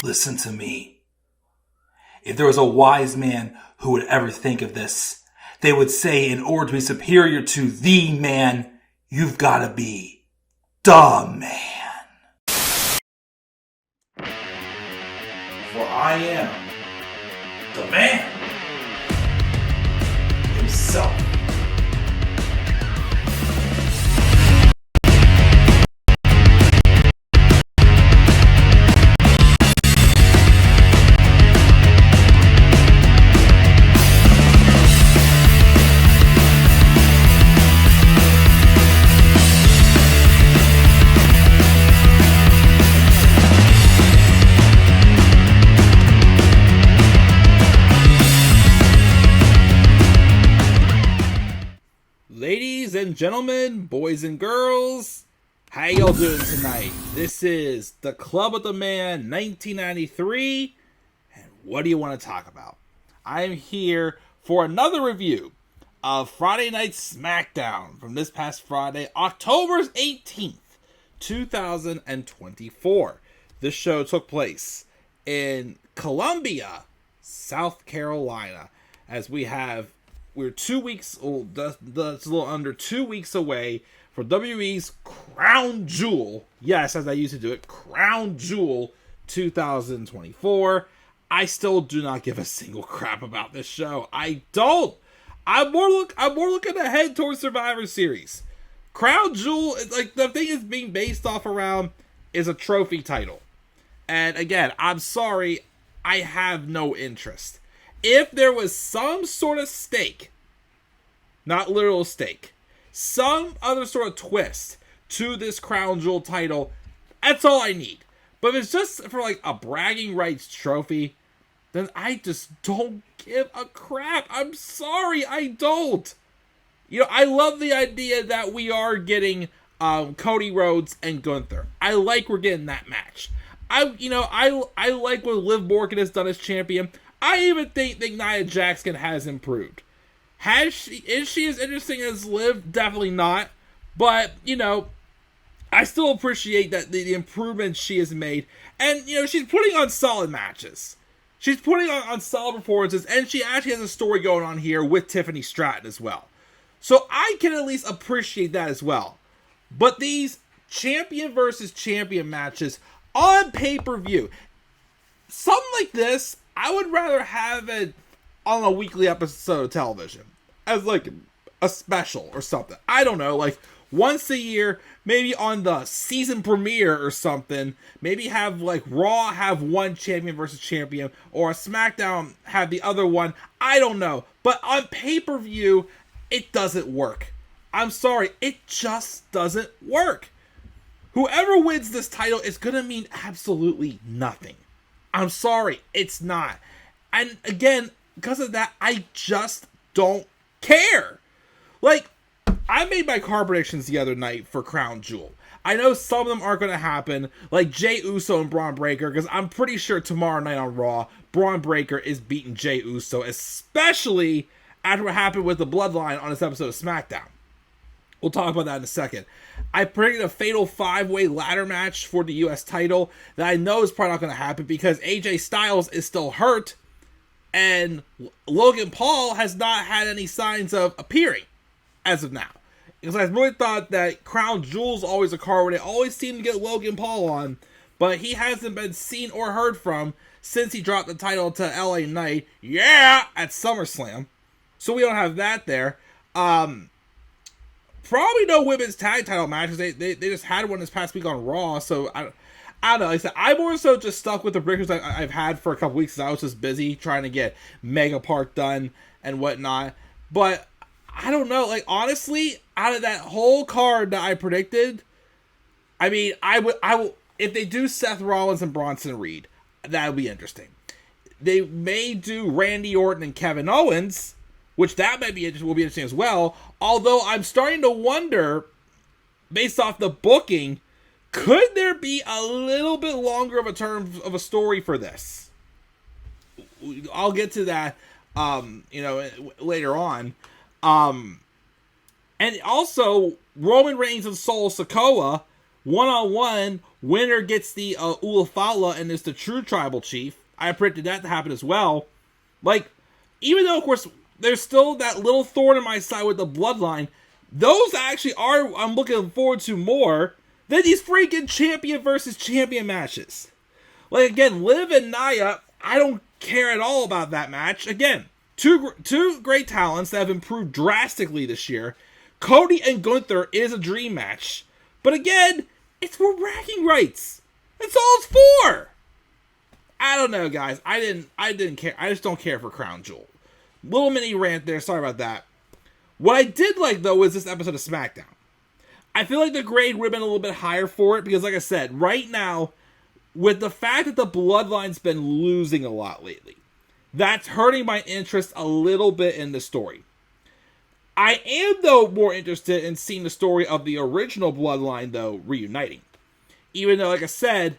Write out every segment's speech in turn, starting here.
Listen to me. If there was a wise man who would ever think of this, they would say in order to be superior to the man, you've got to be the man. For I am the man himself. Ladies and gentlemen, boys and girls, how y'all doing tonight? This is the Club of the Man 1993, and what do you want to talk about? I am here for another review of Friday Night SmackDown from this past Friday, October 18th, 2024. This show took place in Columbia, South Carolina, as we're 2 weeks old. That's a little under 2 weeks away from WWE's Crown Jewel. Yes, as I used to do it, Crown Jewel 2024. I still do not give a single crap about this show. I don't. I'm more looking ahead towards Survivor Series. Crown Jewel, like the thing is being based off around is a trophy title. And again, I'm sorry, I have no interest. If there was some sort of stake, not literal stake, some other sort of twist to this Crown Jewel title, that's all I need. But if it's just for like a bragging rights trophy, then I just don't give a crap. I'm sorry, I don't. You know, I love the idea that we are getting Cody Rhodes and Gunther. I like we're getting that match. I like what Liv Morgan has done as champion. I even think Nia Jax has improved. Is she as interesting as Liv? Definitely not. But, you know, I still appreciate that the improvements she has made. And, you know, she's putting on solid matches. She's putting on solid performances. And she actually has a story going on here with Tiffany Stratton as well. So I can at least appreciate that as well. But these champion versus champion matches on pay-per-view, something like this, I would rather have it on a weekly episode of television as like a special or something. I don't know, like once a year, maybe on the season premiere or something. Maybe have like Raw have one champion versus champion, or a SmackDown have the other one. I don't know. But on pay-per-view, it doesn't work. I'm sorry, it just doesn't work. Whoever wins this title is going to mean absolutely nothing. I'm sorry, it's not. And again, because of that, I just don't care. Like, I made my car predictions the other night for Crown Jewel. I know some of them aren't going to happen, like Jey Uso and Braun Breaker, because I'm pretty sure tomorrow night on Raw, Braun Breaker is beating Jey Uso, especially after what happened with the Bloodline on this episode of SmackDown. We'll talk about that in a second. I predicted a fatal 5-way ladder match for the U.S. title that I know is probably not going to happen because AJ Styles is still hurt and Logan Paul has not had any signs of appearing as of now. Because I really thought that Crown Jewel's always a card where they always seem to get Logan Paul on, but he hasn't been seen or heard from since he dropped the title to LA Knight, at SummerSlam. So we don't have that there. Probably no women's tag title matches. They just had one this past week on Raw, so I don't know. Like I said, I more so just stuck with the breakers I've had for a couple weeks. I was just busy trying to get Mega Park done and whatnot. But I don't know. Like honestly, out of that whole card that I predicted, I mean, I will if they do Seth Rollins and Bronson Reed, that would be interesting. They may do Randy Orton and Kevin Owens, which that might be will be interesting as well. Although I'm starting to wonder, based off the booking, could there be a little bit longer of a term of a story for this? I'll get to that, later on. And also, Roman Reigns and Sikoa, one-on-one Winner gets the Ulafala and is the true tribal chief. I predicted that to happen as well. Like, even though, of course, there's still that little thorn in my side with the Bloodline, those actually are, I'm looking forward to more than these freaking champion versus champion matches. Like, again, Liv and Nia, I don't care at all about that match. Again, two great talents that have improved drastically this year. Cody and Gunther is a dream match. But again, it's for bragging rights. That's all it's for. I don't know, guys. I didn't care. I just don't care for Crown Jewel. Little mini rant there. Sorry about that. What I did like, though, was this episode of SmackDown. I feel like the grade would have been a little bit higher for it because, like I said, right now, with the fact that the Bloodline's been losing a lot lately, that's hurting my interest a little bit in the story. I am, though, more interested in seeing the story of the original Bloodline, though, reuniting. Even though, like I said,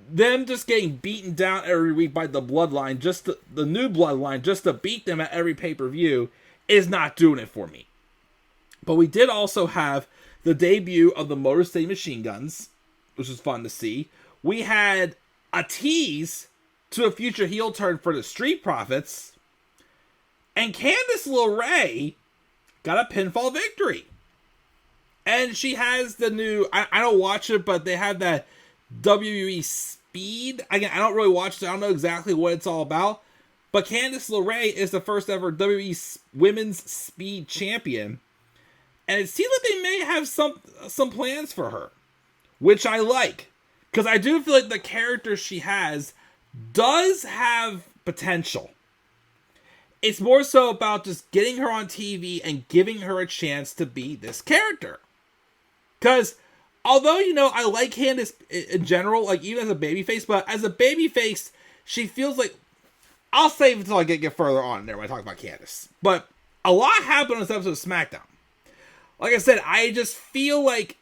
them just getting beaten down every week by the Bloodline, just the new Bloodline, just to beat them at every pay-per-view, is not doing it for me. But we did also have the debut of the Motor City Machine Guns, which was fun to see. We had a tease to a future heel turn for the Street Profits. And Candice LeRae got a pinfall victory. And she has the new, I don't watch it, but they have that WWE Speed. Again, I don't really watch it. I don't know exactly what it's all about. But Candice LeRae is the first ever WWE Women's Speed Champion. And it seems like they may have some plans for her, which I like. Because I do feel like the character she has does have potential. It's more so about just getting her on TV and giving her a chance to be this character. Because although, you know, I like Candice in general, like even as a babyface, but as a babyface, she feels like, I'll save it until I get further on there when I talk about Candice. But a lot happened on this episode of SmackDown. Like I said, I just feel like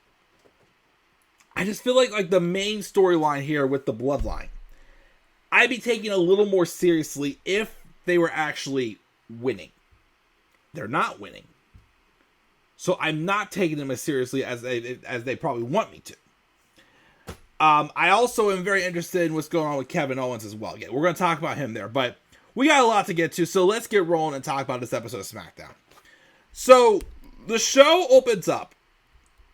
the main storyline here with the Bloodline, I'd be taking a little more seriously if they were actually winning. They're not winning. So I'm not taking them as seriously as they probably want me to. I also am very interested in what's going on with Kevin Owens as well. Yeah, we're going to talk about him there, but we got a lot to get to, so let's get rolling and talk about this episode of SmackDown. So the show opens up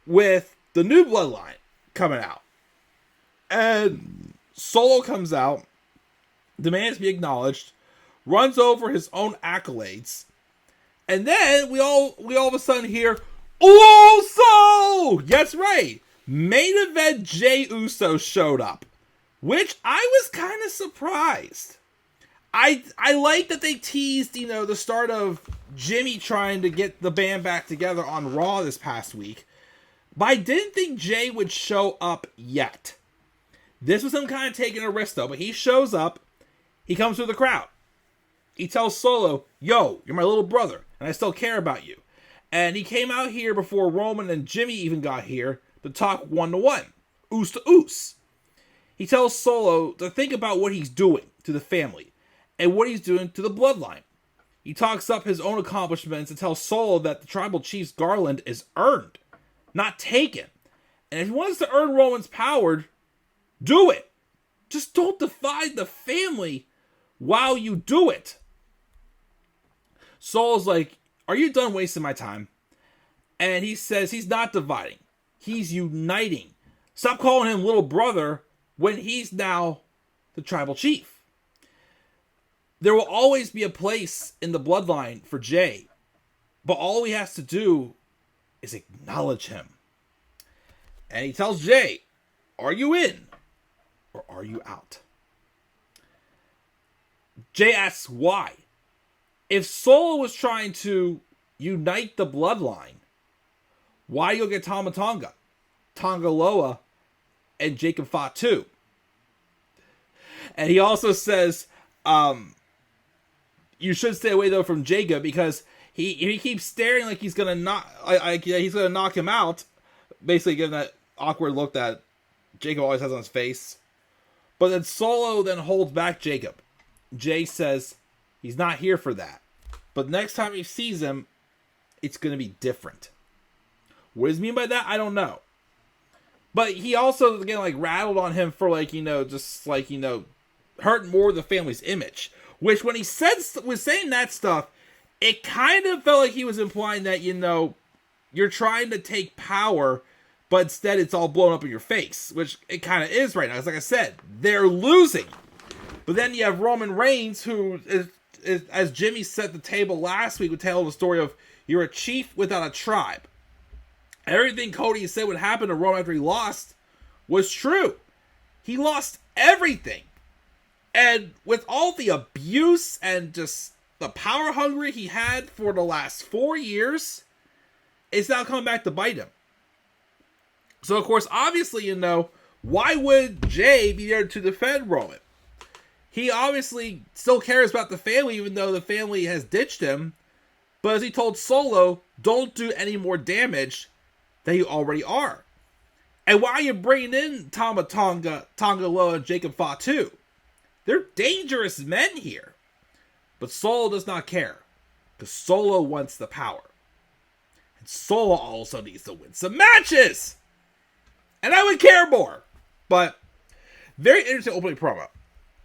with the new Bloodline coming out. And Solo comes out, demands to be acknowledged, runs over his own accolades, and then we all of a sudden hear, Uso! That's right. Main event Jey Uso showed up, which I was kind of surprised. I like that they teased, you know, the start of Jimmy trying to get the band back together on Raw this past week, but I didn't think Jey would show up yet. This was him kind of taking a risk, though, but he shows up. He comes through the crowd. He tells Solo, yo, you're my little brother, and I still care about you. And he came out here before Roman and Jimmy even got here to talk one-to-one, oos to oos. He tells Solo to think about what he's doing to the family and what he's doing to the Bloodline. He talks up his own accomplishments and tells Solo that the Tribal Chief's garland is earned, not taken. And if he wants to earn Roman's power, do it. Just don't divide the family while you do it. Solo's like, are you done wasting my time? And he says he's not dividing. He's uniting. Stop calling him little brother when he's now the Tribal Chief. There will always be a place in the Bloodline for Jey, but all he has to do is acknowledge him. And he tells Jey, are you in or are you out? Jey asks why. If Solo was trying to unite the Bloodline, why you'll get Tama Tonga, Tonga Loa, and Jacob Fatu? And he also says, you should stay away though from Jacob because he keeps staring like he's gonna knock him out, basically giving that awkward look that Jacob always has on his face. But then Solo then holds back Jacob. Jey says he's not here for that, but next time he sees him, it's gonna be different. What does he mean by that? I don't know. But he also, again, like, rattled on him for, like, just, like, hurt more of the family's image. Which, when he was saying that stuff, it kind of felt like he was implying that, you're trying to take power, but instead it's all blown up in your face. Which it kind of is right now. It's like I said, they're losing. But then you have Roman Reigns, who is, as Jimmy set the table last week, would tell the story of, you're a chief without a tribe. Everything Cody said would happen to Roman after he lost was true. He lost everything. And with all the abuse and just the power hungry he had for the last 4 years, it's now coming back to bite him. So, of course, obviously, why would Jay be there to defend Roman? He obviously still cares about the family, even though the family has ditched him. But as he told Solo, don't do any more damage than you already are. And why are you bringing in Tama Tonga Loa, and Jacob Fatu? They're dangerous men here. But Solo does not care. Because Solo wants the power. And Solo also needs to win some matches. And I would care more. But very interesting opening promo.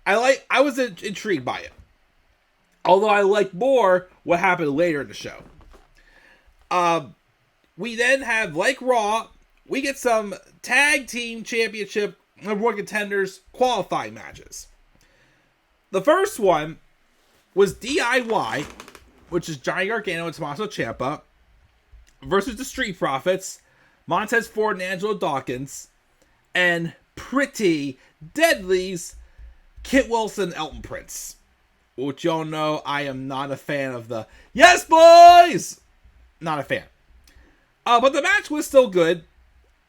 I was intrigued by it. Although I like more what happened later in the show. We then have, like Raw, we get some tag team championship number one contenders qualifying matches. The first one was DIY, which is Johnny Gargano and Tommaso Ciampa, versus the Street Profits, Montez Ford and Angelo Dawkins, and Pretty Deadly's Kit Wilson, Elton Prince. Which y'all know I am not a fan of the yes boys. Not a fan. But the match was still good.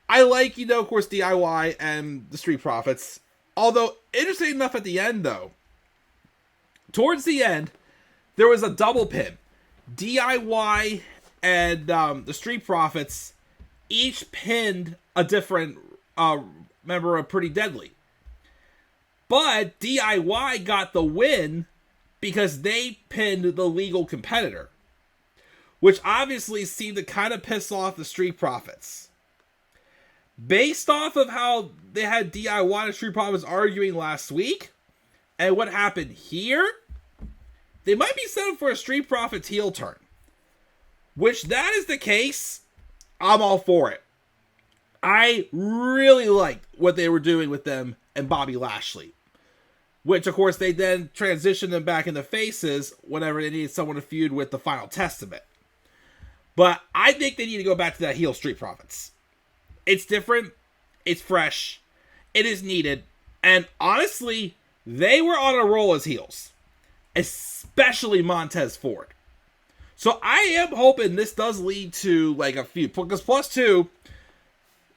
I like, of course, DIY and the Street Profits. Although, interesting enough at the end, though. Towards the end, there was a double pin. DIY and the Street Profits each pinned a different member of Pretty Deadly. But DIY got the win because they pinned the legal competitor. Which obviously seemed to kind of piss off the Street Profits. Based off of how they had DIY and Street Profits arguing last week, and what happened here, they might be set up for a Street Profits heel turn. Which, that is the case, I'm all for it. I really liked what they were doing with them and Bobby Lashley. Which, of course, they then transitioned them back into faces whenever they needed someone to feud with the Final Testament. But I think they need to go back to that heel Street Profits. It's different. It's fresh. It is needed. And honestly, they were on a roll as heels. Especially Montez Ford. So I am hoping this does lead to like a few. Because +2,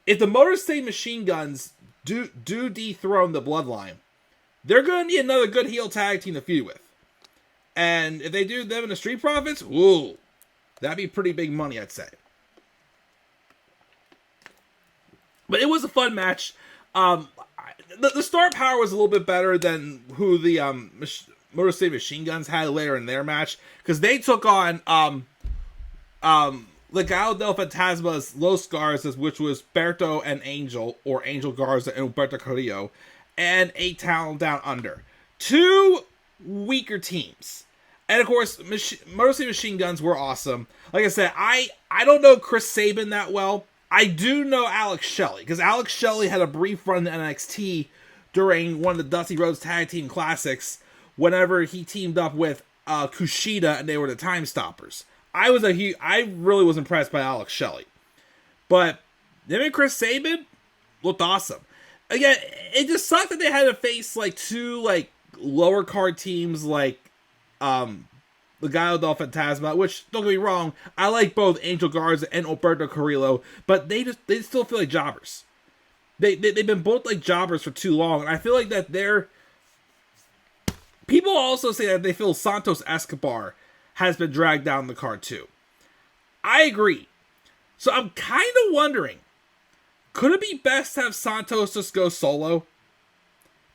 if the Motor City Machine Guns do dethrone the Bloodline, they're going to need another good heel tag team to feud with. And if they do them in the Street Profits, ooh. That'd be pretty big money, I'd say. But it was a fun match. The star power was a little bit better than who the Motor City Machine Guns had later in their match. Because they took on Legado del Fantasma's Los Garzas, which was Berto and Angel, or Angel Garza and Humberto Carrillo, and 8 Down Under. 2 weaker teams. And of course, Motor City Machine Guns were awesome. Like I said, I don't know Chris Sabin that well. I do know Alex Shelley, because Alex Shelley had a brief run in NXT during one of the Dusty Rhodes Tag Team Classics, whenever he teamed up with Kushida and they were the Time Stoppers. I really was impressed by Alex Shelley. But him and Chris Sabin looked awesome. Again, it just sucked that they had to face like 2 like lower card teams like Legado del Fantasma, which, don't get me wrong, I like both Angel Garza and Humberto Carrillo, but they still feel like jobbers. They've been both like jobbers for too long, and I feel like that people also say that they feel Santos Escobar has been dragged down the card too. I agree. So I'm kind of wondering, could it be best to have Santos just go solo?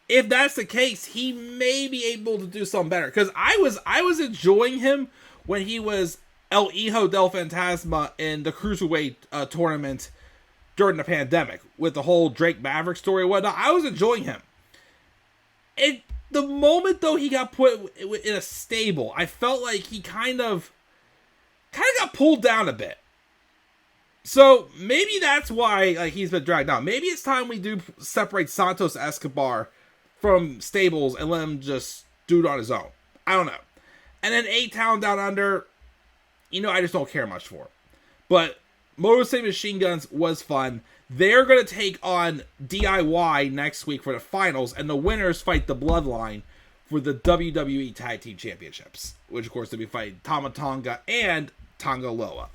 If that's the case, he may be able to do something better. Because I was enjoying him when he was El Hijo del Fantasma in the Cruiserweight tournament during the pandemic with the whole Drake Maverick story and whatnot. I was enjoying him. The moment though he got put in a stable, I felt like he kind of got pulled down a bit. So maybe that's why like he's been dragged down. Maybe it's time we do separate Santos Escobar from stables and let him just do it on his own. I don't know. And then A-Town Down Under, I just don't care much for. But Motor City Machine Guns was fun. They're going to take on DIY next week for the finals, and the winners fight the Bloodline for the WWE Tag Team Championships, which of course they'll be fighting Tama Tonga and Tonga Loa.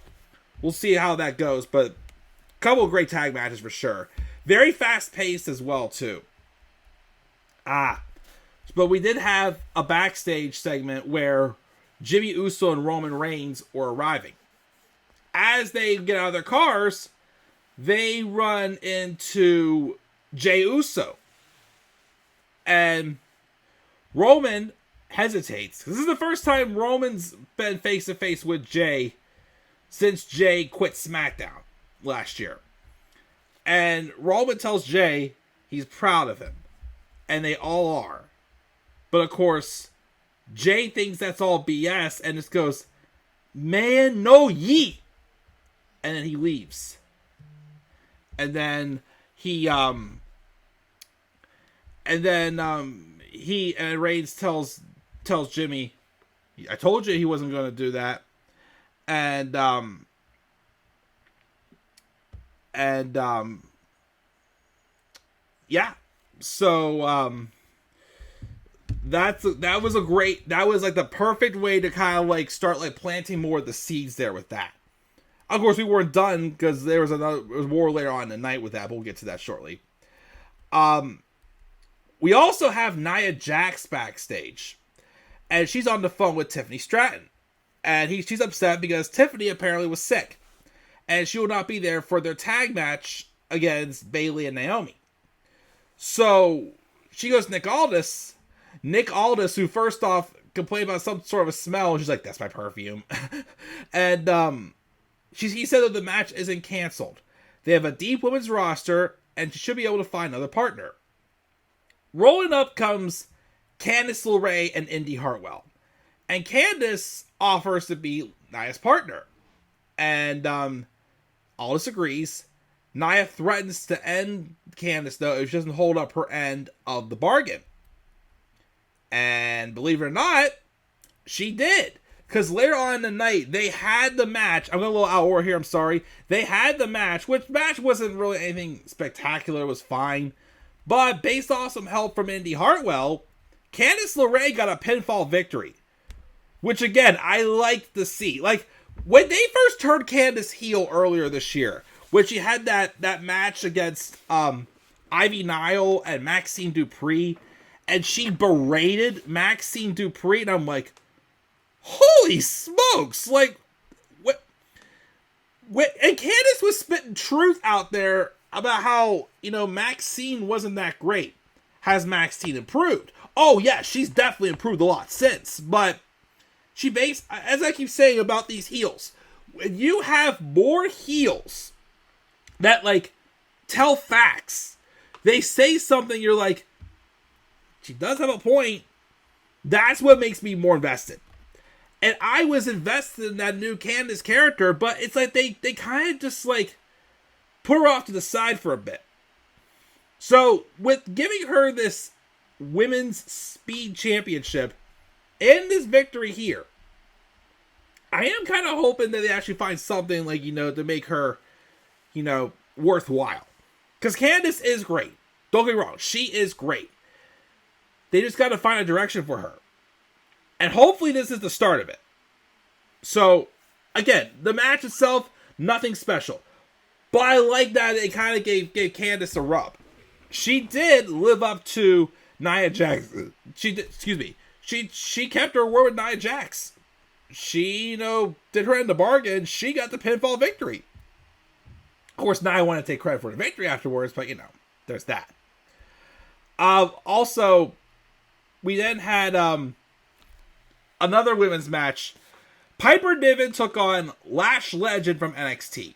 We'll see how that goes, but a couple of great tag matches for sure. Very fast-paced as well, too. But we did have a backstage segment where Jimmy Uso and Roman Reigns were arriving. As they get out of their cars, they run into Jey Uso. And Roman hesitates. This is the first time Roman's been face-to-face with Jey since Jey quit SmackDown last year. And Roman tells Jey he's proud of him. And they all are. But of course, Jey thinks that's all BS and just goes, "Man, no yeet." And then he leaves. And then he Reigns tells Jimmy, "I told you he wasn't going to do that." And yeah. So that was like the perfect way to kind of like start like planting more of the seeds there with that. Of course, we weren't done because there was more later on in the night with that, but we'll get to that shortly. We also have Nia Jax backstage, and she's on the phone with Tiffany Stratton, and she's upset because Tiffany apparently was sick, and she will not be there for their tag match against Bayley and Naomi. So she goes to Nick Aldis, who first off complained about some sort of a smell, and she's like, "That's my perfume," and he said that the match isn't canceled. They have a deep women's roster, and she should be able to find another partner. Rolling up comes Candice LeRae and Indy Hartwell. And Candice offers to be Nia's partner. And Aldis agrees. Nia threatens to end Candice, though, if she doesn't hold up her end of the bargain. And believe it or not, she did. Because later on in the night, they had the match. I'm going a little out of order here, I'm sorry. They had the match, which match wasn't really anything spectacular. It was fine. But based off some help from Indy Hartwell, Candice LeRae got a pinfall victory. Which, again, I liked to see. Like, when they first turned Candice heel earlier this year, when she had that match against Ivy Nile and Maxine Dupree, and she berated Maxine Dupree, and I'm like, holy smokes! Like, what? And Candice was spitting truth out there about how, Maxine wasn't that great. Has Maxine improved? Oh, yeah, she's definitely improved a lot since. But as I keep saying about these heels, when you have more heels that, like, tell facts, they say something, you're like, she does have a point. That's what makes me more invested. And I was invested in that new Candice character, but it's like they kind of just like put her off to the side for a bit. So with giving her this women's speed championship and this victory here, I am kind of hoping that they actually find something like, to make her, worthwhile. Because Candice is great. Don't get me wrong. She is great. They just got to find a direction for her. And hopefully this is the start of it. So, again, the match itself, nothing special. But I like that it kind of gave Candice a rub. She did live up to Nia Jax. She kept her word with Nia Jax. She, did her end the bargain. She got the pinfall victory. Of course, Nia wanted to take credit for the victory afterwards, but, there's that. Also, we then had another women's match. Piper Niven took on Lash Legend from NXT.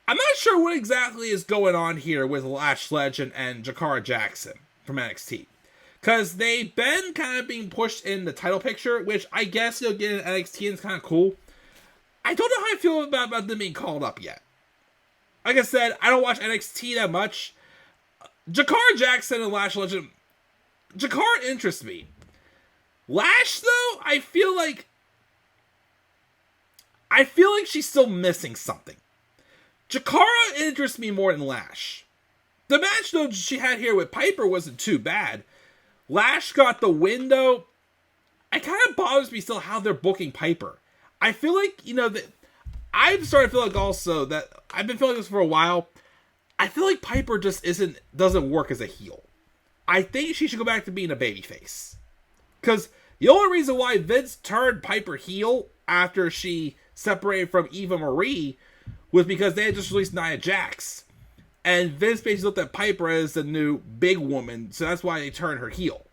I'm not sure what exactly is going on here with Lash Legend and Jakara Jackson from NXT. Because they've been kind of being pushed in the title picture, which I guess you'll get in NXT and it's kind of cool. I don't know how I feel about them being called up yet. Like I said, I don't watch NXT that much. Jakara Jackson and Lash Legend, Jakara interests me. Lash, though, I feel like she's still missing something. Jakara interests me more than Lash. The match, though, she had here with Piper wasn't too bad. Lash got the win, though. It kind of bothers me still how they're booking Piper. I feel like, I'm starting to feel like also that I've been feeling this for a while. I feel like Piper just doesn't work as a heel. I think she should go back to being a babyface. Because the only reason why Vince turned Piper heel after she separated from Eva Marie was because they had just released Nia Jax. And Vince basically looked at Piper as the new big woman, so that's why they turned her heel.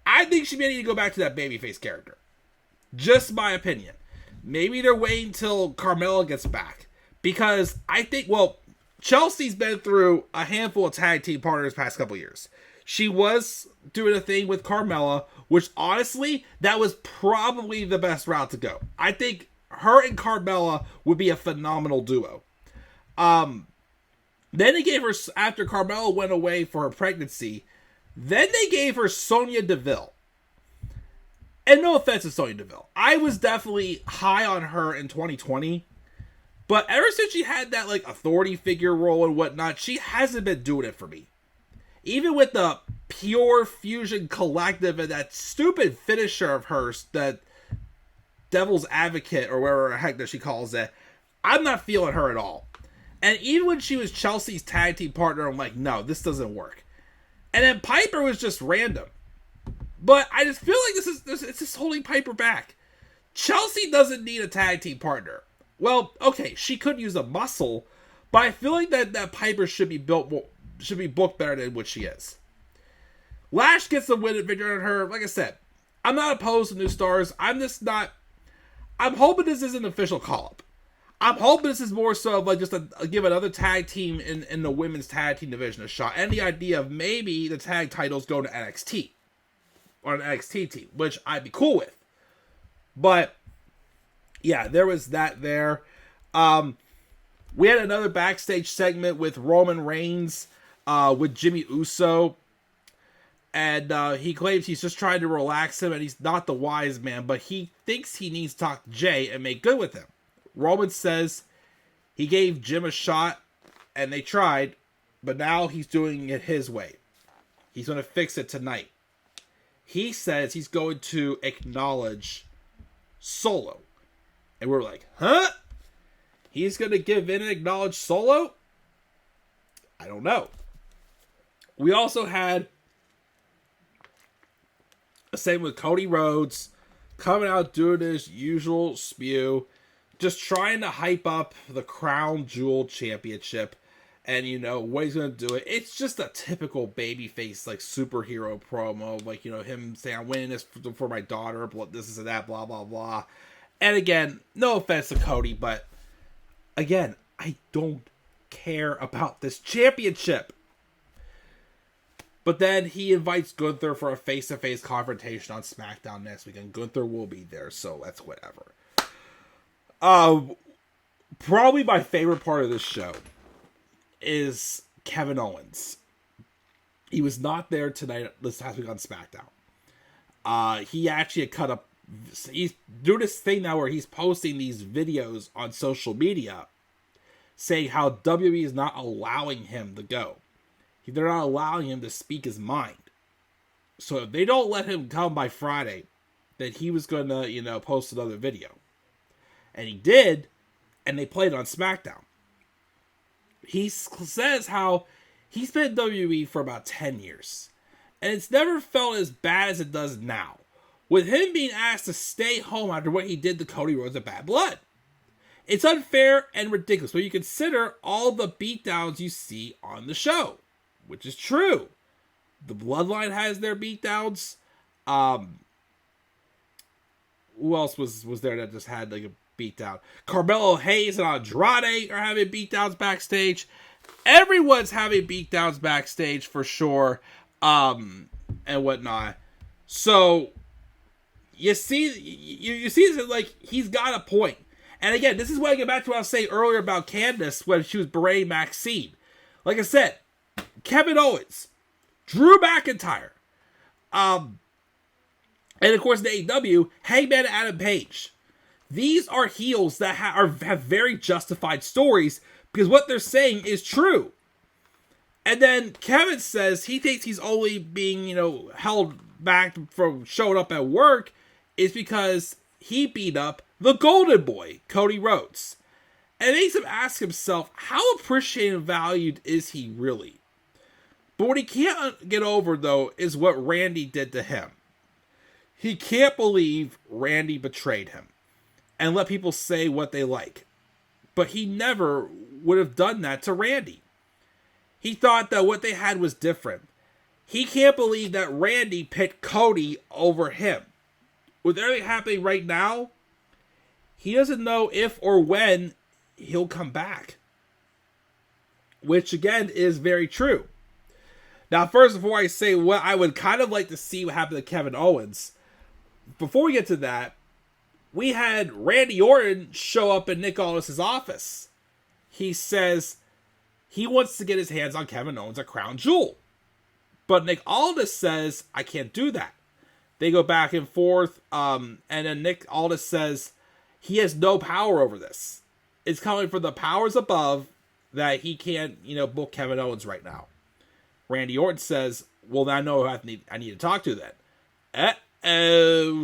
I think she may need to go back to that babyface character. Just my opinion. Maybe they're waiting till Carmella gets back. Because I think, Chelsea's been through a handful of tag team partners past couple years. She was doing a thing with Carmella, which honestly, that was probably the best route to go. I think her and Carmella would be a phenomenal duo. Then they gave her, after Carmella went away for her pregnancy, then they gave her Sonya Deville. And no offense to Sonya Deville. I was definitely high on her in 2020. But ever since she had that authority figure role and whatnot, she hasn't been doing it for me. Even with the Pure Fusion Collective and that stupid finisher of hers, that Devil's Advocate or whatever the heck that she calls it, I'm not feeling her at all. And even when she was Chelsea's tag team partner, I'm like, no, this doesn't work. And then Piper was just random. But I just feel like it's just holding Piper back. Chelsea doesn't need a tag team partner. Well, okay, she could use a muscle, but I feel like that Piper should be booked better than what she is. Lash gets the win victory on her. Like I said, I'm not opposed to new stars. I'm hoping this is an official call-up. I'm hoping this is more so of just give another tag team in the women's tag team division a shot. And the idea of maybe the tag titles go to NXT. Or an NXT team, which I'd be cool with. But, yeah, there was that there. We had another backstage segment with Roman Reigns with Jimmy Uso. And he claims he's just trying to relax him and he's not the wise man, but he thinks he needs to talk to Jay and make good with him. Roman says he gave Jim a shot and they tried, but now he's doing it his way. He's going to fix it tonight. He says he's going to acknowledge Solo. And we're like, huh? He's going to give in and acknowledge Solo? I don't know. We also had a segment with Cody Rhodes coming out doing his usual spew, just trying to hype up the Crown Jewel Championship. And, what he's going to do it. It's just a typical babyface, superhero promo. Him saying, I'm winning this for my daughter. This is that, blah, blah, blah. And again, no offense to Cody, but again, I don't care about this championship. But then he invites Gunther for a face-to-face confrontation on SmackDown next week. And Gunther will be there, so that's whatever. Probably my favorite part of this show is Kevin Owens. He was not there tonight, this past week on SmackDown. He actually had he's doing this thing now where he's posting these videos on social media saying how WWE is not allowing him to go. They're not allowing him to speak his mind. So if they don't let him come by Friday, then he was going to, post another video. And he did, and they played it on SmackDown. He says how he's been in WWE for about 10 years. And it's never felt as bad as it does now. With him being asked to stay home after what he did to Cody Rhodes at Bad Blood. It's unfair and ridiculous when you consider all the beatdowns you see on the show. Which is true. The Bloodline has their beatdowns. Who else was there that just had beatdown. Carmelo Hayes and Andrade are having beatdowns backstage. Everyone's having beatdowns backstage for sure, and whatnot. So you see, you see, like, he's got a point. And again, this is what I get back to what I was saying earlier about Candice when she was berating Maxine. Like I said, Kevin Owens, Drew McIntyre, and of course in AEW, Hangman and Adam Page. These are heels that have very justified stories because what they're saying is true. And then Kevin says he thinks he's only being, held back from showing up at work is because he beat up the Golden Boy, Cody Rhodes. And it makes him ask himself, how appreciated and valued is he really? But what he can't get over, though, is what Randy did to him. He can't believe Randy betrayed him and let people say what they like. But he never would have done that to Randy. He thought that what they had was different. He can't believe that Randy picked Cody over him. With everything happening right now, he doesn't know if or when he'll come back. Which, again, is very true. Now, first, before I say what I would kind of like to see what happened to Kevin Owens, before we get to that, we had Randy Orton show up in Nick Aldis' office. He says he wants to get his hands on Kevin Owens, a crown jewel. But Nick Aldis says, I can't do that. They go back and forth, and then Nick Aldis says he has no power over this. It's coming from the powers above that he can't, book Kevin Owens right now. Randy Orton says, well, I know who I need to talk to then.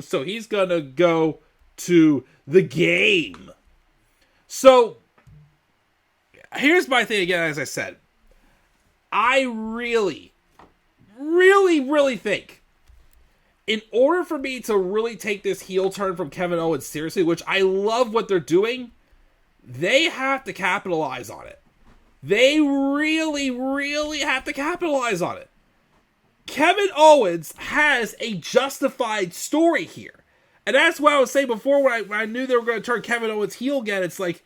So he's going to go to the game. So here's my thing again, as I said. I really, really, really think in order for me to really take this heel turn from Kevin Owens seriously, which I love what they're doing, they have to capitalize on it. They really, really have to capitalize on it. Kevin Owens has a justified story here. And that's what I was saying before when I knew they were going to turn Kevin Owens heel again. It's like,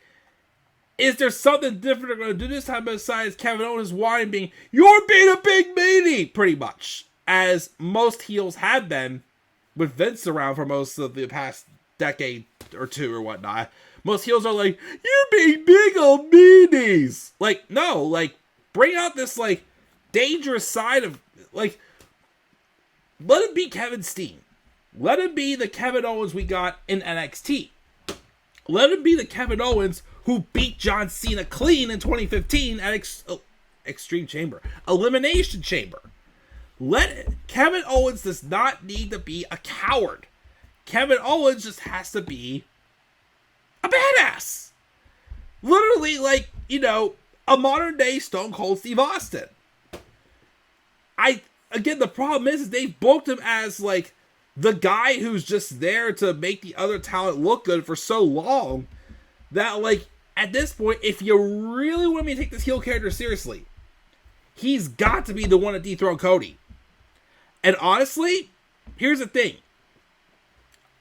is there something different they're going to do this time besides Kevin Owens whining being, you're being a big meanie, pretty much. As most heels have been with Vince around for most of the past decade or two or whatnot. Most heels are like, you're being big old meanies. Like, no, like, bring out this, like, dangerous side of, like, let it be Kevin Steen. Let it be the Kevin Owens we got in NXT. Let it be the Kevin Owens who beat John Cena clean in 2015 at Extreme Chamber. Elimination Chamber. Kevin Owens does not need to be a coward. Kevin Owens just has to be a badass. Literally, like, a modern day Stone Cold Steve Austin. Again, the problem is they've booked him as, like, the guy who's just there to make the other talent look good for so long that, like, at this point, if you really want me to take this heel character seriously, he's got to be the one to dethrone Cody. And honestly, here's the thing.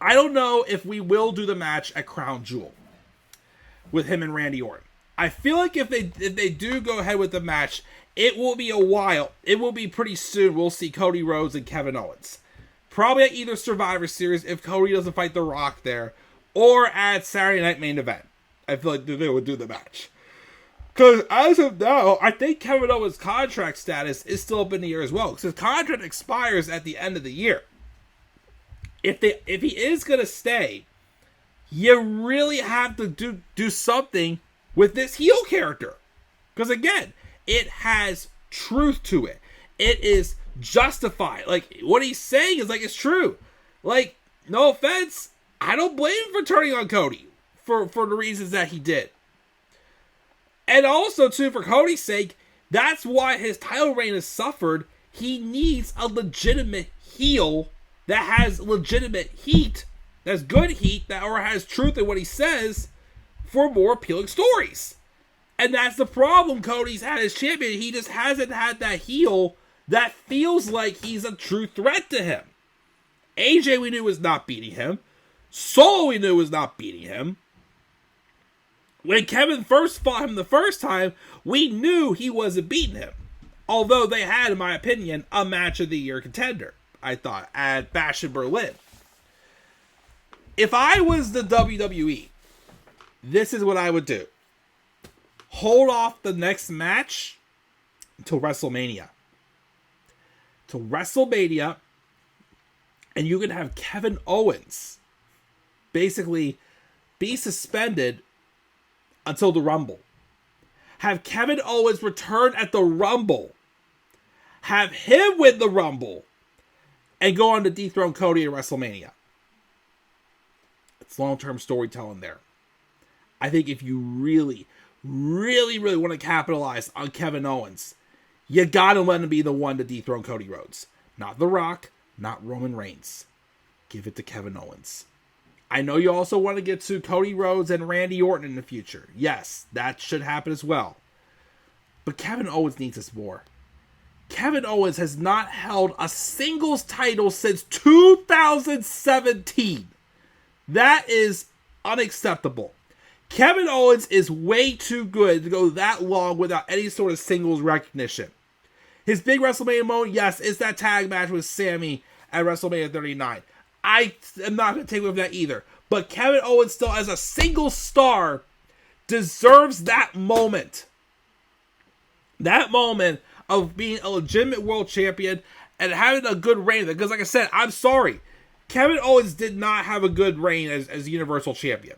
I don't know if we will do the match at Crown Jewel with him and Randy Orton. I feel like if they do go ahead with the match, it will be a while. It will be pretty soon. We'll see Cody Rhodes and Kevin Owens. Probably at either Survivor Series if Cody doesn't fight The Rock there, or at Saturday Night Main Event. I feel like they would do the match. Because as of now, I think Kevin Owens' contract status is still up in the air as well. Because his contract expires at the end of the year. If he is going to stay, you really have to do something with this heel character. Because again, it has truth to it. It is justified. Like, what he's saying is, like, it's true. Like, no offense, I don't blame him for turning on Cody for the reasons that he did. And also, too, for Cody's sake, that's why his title reign has suffered. He needs a legitimate heel that has legitimate heat, that's good heat, or has truth in what he says for more appealing stories. And that's the problem Cody's had as champion. He just hasn't had that heel that feels like he's a true threat to him. AJ we knew was not beating him. Solo we knew was not beating him. When Kevin first fought him the first time, we knew he wasn't beating him. Although they had, in my opinion, a match of the year contender, I thought, at Bash in Berlin. If I was the WWE, this is what I would do. Hold off the next match until WrestleMania. Till WrestleMania, and you can have Kevin Owens basically be suspended until the Rumble. Have Kevin Owens return at the Rumble. Have him win the Rumble. And go on to dethrone Cody at WrestleMania. It's long-term storytelling there. I think if you really, really, really want to capitalize on Kevin Owens, you gotta let him be the one to dethrone Cody Rhodes. Not The Rock, not Roman Reigns. Give it to Kevin Owens. I know you also want to get to Cody Rhodes and Randy Orton in the future. Yes, that should happen as well. But Kevin Owens needs us more. Kevin Owens has not held a singles title since 2017. That is unacceptable. Kevin Owens is way too good to go that long without any sort of singles recognition. His big WrestleMania moment, yes, is that tag match with Sammy at WrestleMania 39. I am not going to take away from that either. But Kevin Owens still, as a single star, deserves that moment. That moment of being a legitimate world champion and having a good reign. Because like I said, I'm sorry. Kevin Owens did not have a good reign as Universal Champion.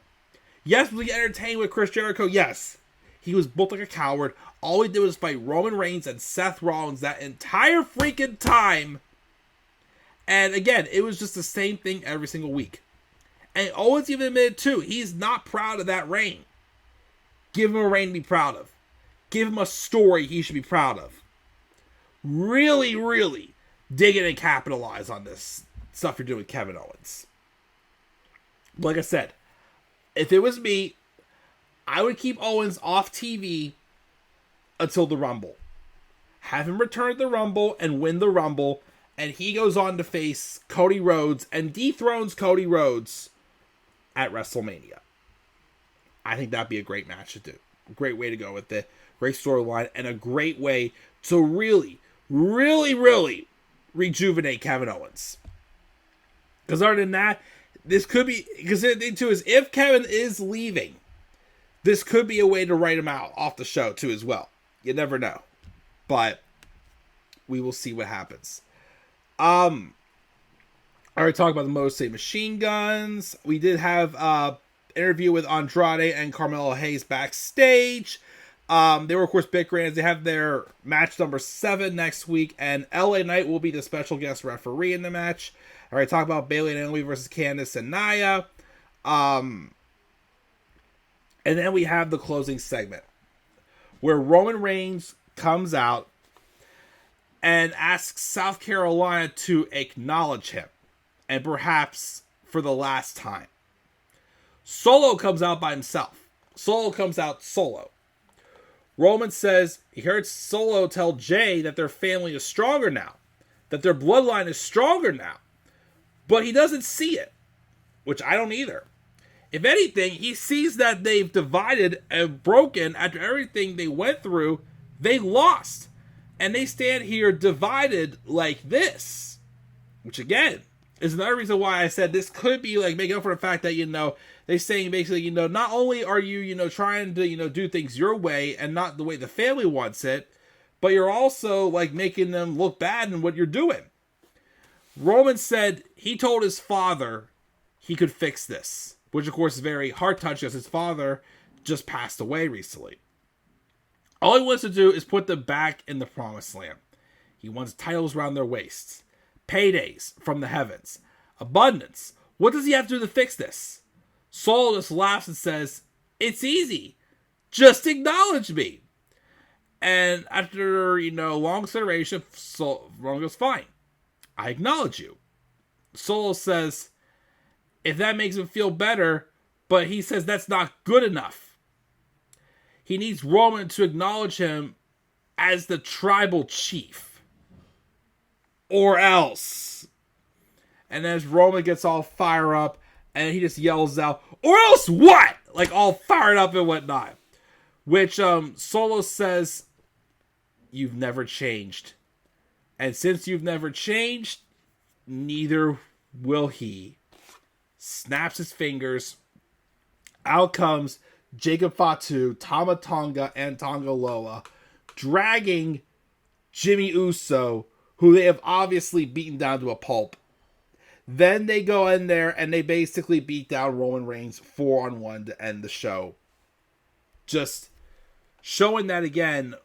Yes, was he entertained with Chris Jericho? Yes. He was booked like a coward. All he did was fight Roman Reigns and Seth Rollins that entire freaking time. And again, it was just the same thing every single week. And Owens even admitted too, he's not proud of that reign. Give him a reign to be proud of. Give him a story he should be proud of. Really, really dig in and capitalize on this stuff you're doing with Kevin Owens. Like I said, if it was me, I would keep Owens off TV until the Rumble. Have him return at the Rumble and win the Rumble. And he goes on to face Cody Rhodes and dethrones Cody Rhodes at WrestleMania. I think that'd be a great match to do. Great way to go with it. Great storyline. And a great way to really, really, really rejuvenate Kevin Owens. Because other than that, this could be... Because the thing too is, if Kevin is leaving, this could be a way to write him out off the show too as well. You never know. But we will see what happens. I already talked about the Motor City Machine Guns. We did have interview with Andrade and Carmelo Hayes backstage. They were, of course, bickering as they have their match number 7 next week, and LA Knight will be the special guest referee in the match. I already talked about Bayley and Naomi versus Candice and Nia. And then we have the closing segment, where Roman Reigns comes out and asks South Carolina to acknowledge him, and perhaps for the last time. Solo comes out by himself. Solo comes out solo. Roman says he heard Solo tell Jay that their family is stronger now, that their bloodline is stronger now, but he doesn't see it, which I don't either. If anything, he sees that they've divided and broken after everything they went through. They lost. And they stand here divided like this. Which again, is another reason why I said this could be like making up for the fact that, they're saying basically, not only are you, trying to, do things your way and not the way the family wants it, but you're also like making them look bad in what you're doing. Roman said he told his father he could fix this, which of course is very heart-touching because his father just passed away recently. All he wants to do is put them back in the promised land. He wants titles around their waists. Paydays from the heavens. Abundance. What does he have to do to fix this? Saul just laughs and says, "It's easy. Just acknowledge me." And after, long consideration, Roman goes, "Fine. I acknowledge you." Solo says, if that makes him feel better, but he says that's not good enough. He needs Roman to acknowledge him as the tribal chief. Or else. And as Roman gets all fire up, and he just yells out, "Or else what?" like all fired up and whatnot. Which Solo says, "You've never changed. And since you've never changed, neither will he." Snaps his fingers. Out comes Jacob Fatu, Tama Tonga, and Tonga Loa, dragging Jimmy Uso, who they have obviously beaten down to a pulp. Then they go in there and they basically beat down Roman Reigns 4-on-1 to end the show. Just showing that again,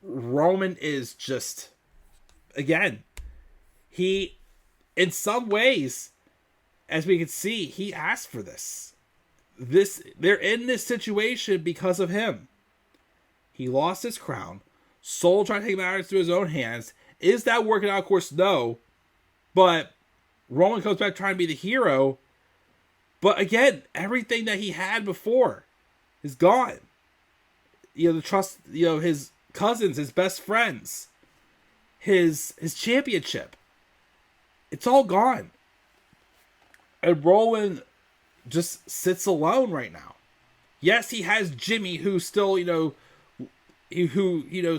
Roman is just, again, he, in some ways, as we can see, he asked for this. They're in this situation because of him. He lost his crown. Soul trying to take matters to his own hands. Is that working out? Of course, no. But Roman comes back trying to be the hero. But again, everything that he had before is gone. The trust, his cousins, his best friends, his championship. It's all gone. And Roman just sits alone right now. Yes, he has Jimmy, who's still,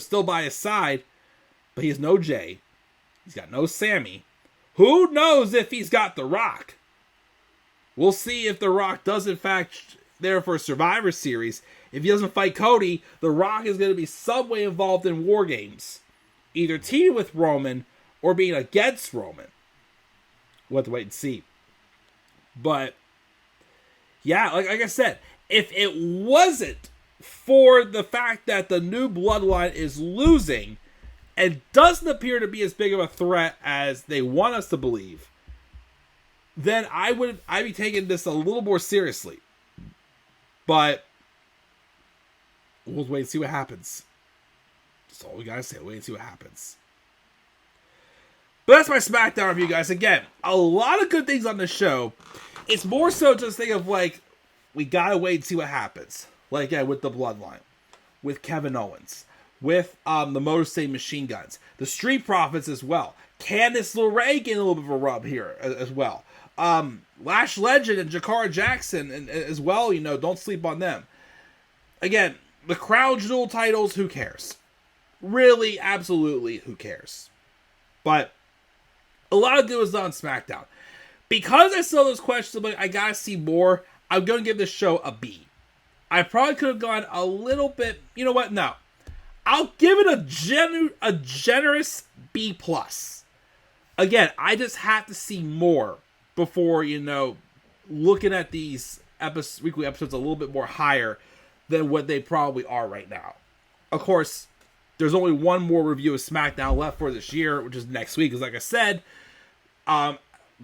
still by his side, but he has no Jay. He's got no Sammy. Who knows if he's got The Rock? We'll see if The Rock does in fact there for a Survivor Series. If he doesn't fight Cody, The Rock is going to be some way involved in War Games, either teaming with Roman or being against Roman. We'll have to wait and see. But yeah, like I said, if it wasn't for the fact that the new Bloodline is losing and doesn't appear to be as big of a threat as they want us to believe, then I'd be taking this a little more seriously. But we'll wait and see what happens. That's all we gotta say. Wait and see what happens. But that's my SmackDown review, guys. Again, a lot of good things on the show. It's more so just think of we gotta wait and see what happens. With the Bloodline, with Kevin Owens, with the Motor City Machine Guns, the Street Profits as well. Candice LeRae getting a little bit of a rub here as well. Lash Legend and Jakara Jackson and as well. Don't sleep on them. Again, the Crown Jewel titles. Who cares? Really, absolutely, who cares? But a lot of good was done on SmackDown. Because I saw those questions, but I gotta see more, I'm going to give this show a B. I probably could have gone a little bit, you know what, no. I'll give it a generous B+. Again, I just have to see more before, looking at these weekly episodes a little bit more higher than what they probably are right now. Of course, there's only one more review of SmackDown left for this year, which is next week, because like I said,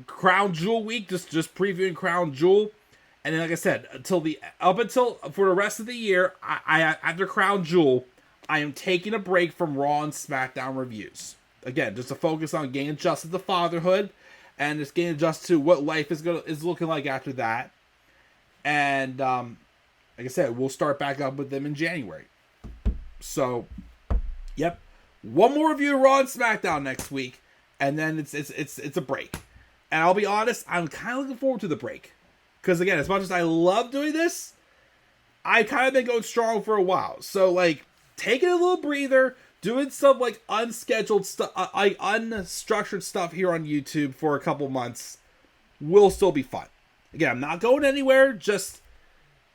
Crown Jewel week, just previewing Crown Jewel, and then like I said, until for the rest of the year, I after Crown Jewel, I am taking a break from Raw and SmackDown reviews. Again, just to focus on getting adjusted to fatherhood, and just getting adjusted to what life is looking like after that. And like I said, we'll start back up with them in January. So, yep, one more review of Raw and SmackDown next week, and then it's a break. And I'll be honest, I'm kind of looking forward to the break. Because again, as much as I love doing this, I've kind of been going strong for a while. So taking a little breather, doing some unscheduled stuff, unstructured stuff here on YouTube for a couple months will still be fun. Again, I'm not going anywhere, just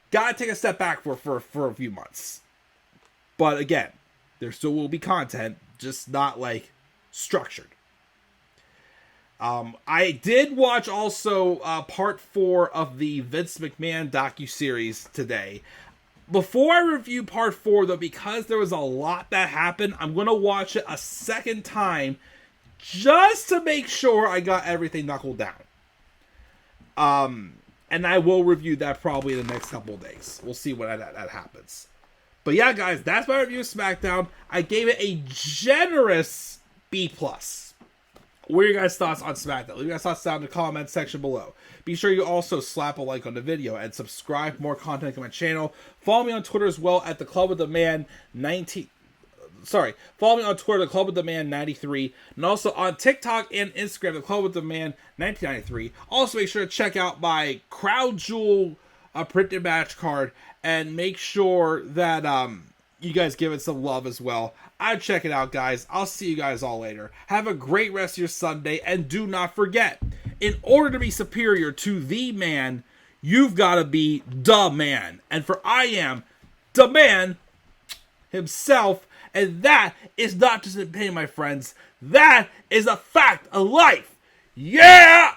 gotta take a step back for a few months. But again, there still will be content, just not structured. I did watch also part 4 of the Vince McMahon docuseries today. Before I review part 4, though, because there was a lot that happened, I'm going to watch it a second time just to make sure I got everything knuckled down. And I will review that probably in the next couple of days. We'll see when that happens. But yeah, guys, that's my review of SmackDown. I gave it a generous B+. What are your guys' thoughts on SmackDown? Leave your guys' thoughts down in the comment section below. Be sure you also slap a like on the video and subscribe for more content on my channel. Follow me on Twitter as well at the Club with the Man 19. Follow me on Twitter, the Club with the Man 93, and also on TikTok and Instagram, the Club with the Man 1993. Also, make sure to check out my Crown Jewel a printed match card, and make sure that you guys give it some love as well. I'd check it out, guys. I'll see you guys all later. Have a great rest of your Sunday, and do not forget, in order to be superior to the man, you've got to be the man. And for I am the man himself, and that is not just an opinion, my friends. That is a fact of life. Yeah!